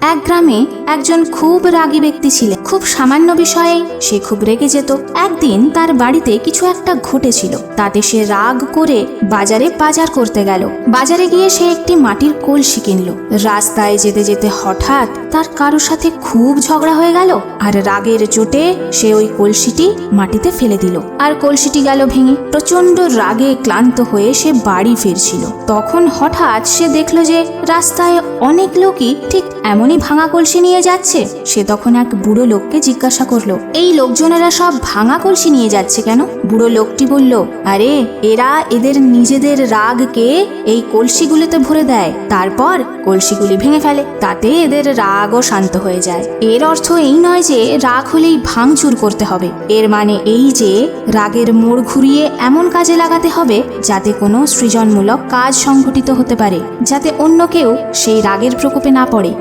এক গ্রামে একজন খুব রাগী ব্যক্তি ছিলেন। খুব সামান্য বিষয়ে সে খুব রেগে যেত। একদিন তার বাড়িতে কিছু একটা ঘটেছিল, তাতে সে রাগ করে বাজারে বাজার করতে গেল। বাজারে গিয়ে সে একটি মাটির কলসি কিনল। রাস্তায় যেতে যেতে হঠাৎ তার কারোর সাথে খুব ঝগড়া হয়ে গেল, আর রাগের চোটে সে ওই কলসিটি মাটিতে ফেলে দিল, আর কলসিটি গেল ভেঙে। প্রচন্ড রাগে ক্লান্ত হয়ে সে বাড়ি ফিরছিল। তখন হঠাৎ সে দেখলো যে রাস্তায় অনেক লোকই ঠিক এমনই ভাঙা কলসি নিয়ে যাচ্ছে। সে তখন এক বুড়ো লোককে জিজ্ঞাসা করলো, এই লোকজনেরা সব ভাঙা কলসি নিয়ে যাচ্ছে কেন? বুড়ো লোকটি বলল, আরে এরা এদের নিজেদের রাগকে এই কলসিগুলিতে ভরে দেয়, তারপর কলসিগুলি ভেঙে ফেলে, তাতে এদের রাগও শান্ত হয়ে যায়। এর অর্থ এই নয় যে রাগ হলেই ভাঙচুর করতে হবে। এর মানে এই যে রাগের মোড় ঘুরিয়ে এমন কাজে লাগাতে হবে যাতে কোনো সৃজনমূলক কাজ সংঘটিত হতে পারে, যাতে অন্য কেউ সেই রাগের প্রকোপে না পড়ে।